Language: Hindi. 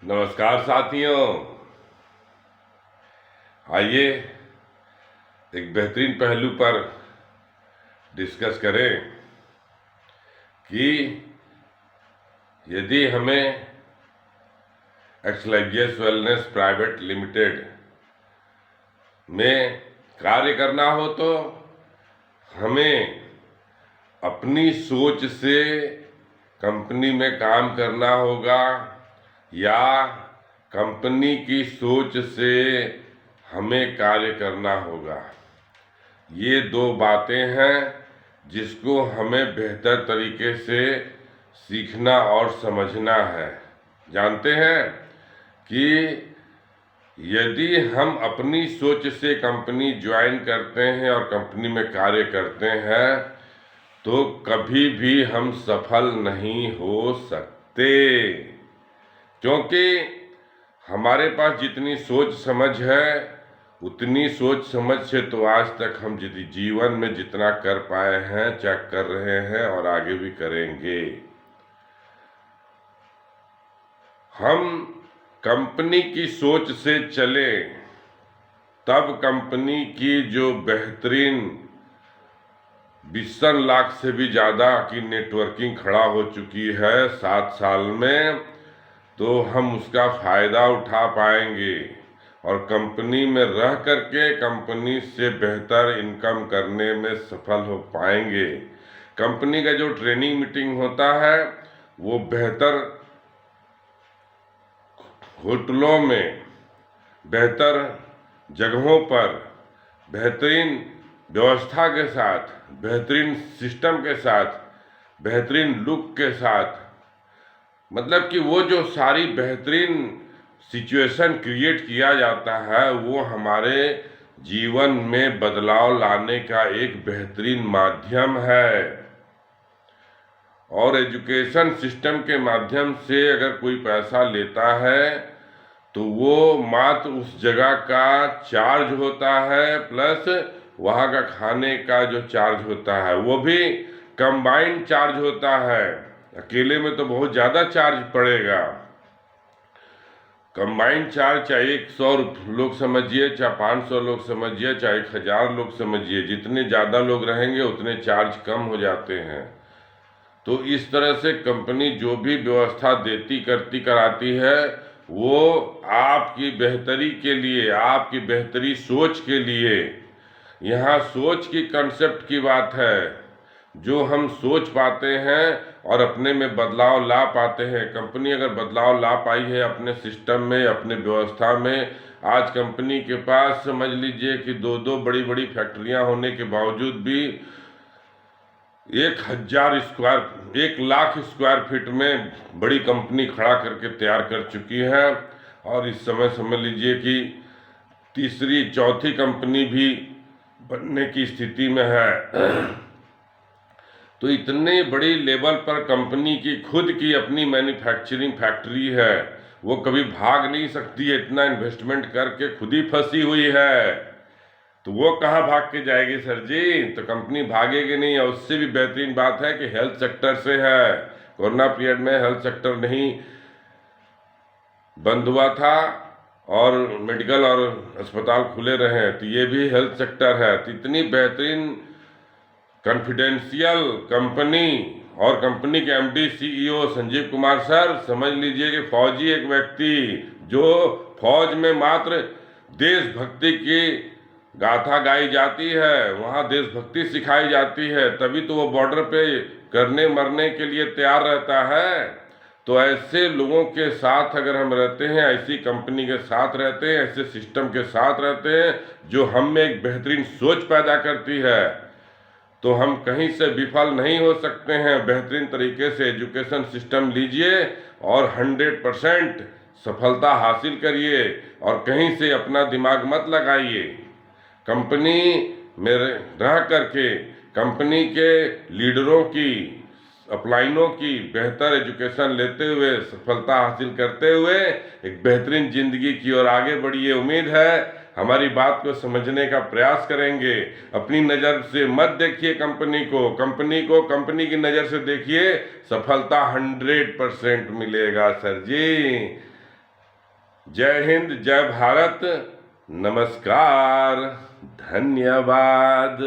नमस्कार साथियों। आइए एक बेहतरीन पहलू पर डिस्कस करें कि यदि हमें एक्सलाइजियस वेलनेस प्राइवेट लिमिटेड में कार्य करना हो तो हमें अपनी सोच से कंपनी में काम करना होगा या कंपनी की सोच से हमें कार्य करना होगा। ये दो बातें हैं जिसको हमें बेहतर तरीके से सीखना और समझना है। जानते हैं कि यदि हम अपनी सोच से कंपनी ज्वाइन करते हैं और कंपनी में कार्य करते हैं तो कभी भी हम सफल नहीं हो सकते, क्योंकि हमारे पास जितनी सोच समझ है उतनी सोच समझ से तो आज तक हम जीवन में जितना कर पाए हैं, चेक कर रहे हैं और आगे भी करेंगे। हम कंपनी की सोच से चले तब कंपनी की जो बेहतरीन 20 लाख से भी ज़्यादा की नेटवर्किंग खड़ा हो चुकी है 7 साल में, तो हम उसका फ़ायदा उठा पाएंगे और कंपनी में रह करके कंपनी से बेहतर इनकम करने में सफल हो पाएंगे। कंपनी का जो ट्रेनिंग मीटिंग होता है वो बेहतर होटलों में, बेहतर जगहों पर, बेहतरीन व्यवस्था के साथ, बेहतरीन सिस्टम के साथ, बेहतरीन लुक के साथ, मतलब कि वो जो सारी बेहतरीन सिचुएशन क्रिएट किया जाता है वो हमारे जीवन में बदलाव लाने का एक बेहतरीन माध्यम है। और एजुकेशन सिस्टम के माध्यम से अगर कोई पैसा लेता है तो वो मात्र उस जगह का चार्ज होता है प्लस वहाँ का खाने का जो चार्ज होता है वो भी कंबाइंड चार्ज होता है। अकेले में तो बहुत ज़्यादा चार्ज पड़ेगा। कंबाइंड चार्ज चाहे 100 लोग समझिए, चाहे 500 लोग समझिए, चाहे 1000 लोग समझिए, जितने ज़्यादा लोग रहेंगे उतने चार्ज कम हो जाते हैं। तो इस तरह से कंपनी जो भी व्यवस्था देती करती कराती है वो आपकी बेहतरी के लिए, आपकी बेहतरी सोच के लिए, यहाँ सोच की कंसेप्ट की बात है। जो हम सोच पाते हैं और अपने में बदलाव ला पाते हैं, कंपनी अगर बदलाव ला पाई है अपने सिस्टम में, अपने व्यवस्था में, आज कंपनी के पास समझ लीजिए कि दो बड़ी बड़ी फैक्ट्रियां होने के बावजूद भी 1 लाख स्क्वायर फीट में बड़ी कंपनी खड़ा करके तैयार कर चुकी है और इस समय समझ लीजिए कि तीसरी चौथी कंपनी भी बनने की स्थिति में है। तो इतने बड़ी लेवल पर कंपनी की खुद की अपनी मैन्युफैक्चरिंग फैक्ट्री है, वो कभी भाग नहीं सकती है। इतना इन्वेस्टमेंट करके खुद ही फंसी हुई है तो वो कहाँ भाग के जाएगी सर जी? तो कंपनी भागेगी नहीं। और उससे भी बेहतरीन बात है कि हेल्थ सेक्टर से है। कोरोना पीरियड में हेल्थ सेक्टर नहीं बंद हुआ था और मेडिकल और अस्पताल खुले रहे, तो ये भी हेल्थ सेक्टर है। तो इतनी बेहतरीन कॉन्फिडेंशियल कंपनी और कंपनी के MD CEO Sanjeev Kumar sir, समझ लीजिए कि फौजी एक व्यक्ति जो फौज में मात्र देशभक्ति की गाथा गाई जाती है, वहाँ देशभक्ति सिखाई जाती है, तभी तो वो बॉर्डर पे करने मरने के लिए तैयार रहता है। तो ऐसे लोगों के साथ अगर हम रहते हैं, ऐसी कंपनी के साथ रहते हैं, ऐसे सिस्टम के साथ रहते हैं जो हम में एक बेहतरीन सोच पैदा करती है, तो हम कहीं से विफल नहीं हो सकते हैं। बेहतरीन तरीके से एजुकेशन सिस्टम लीजिए और 100% सफलता हासिल करिए और कहीं से अपना दिमाग मत लगाइए। कंपनी में रह करके कंपनी के लीडरों की, अपलाइनों की बेहतर एजुकेशन लेते हुए, सफलता हासिल करते हुए एक बेहतरीन जिंदगी की ओर आगे बढ़िए। उम्मीद है हमारी बात को समझने का प्रयास करेंगे। अपनी नज़र से मत देखिए कंपनी को कंपनी की नज़र से देखिए, सफलता 100% मिलेगा सर जी। जय हिंद, जय भारत, नमस्कार, धन्यवाद।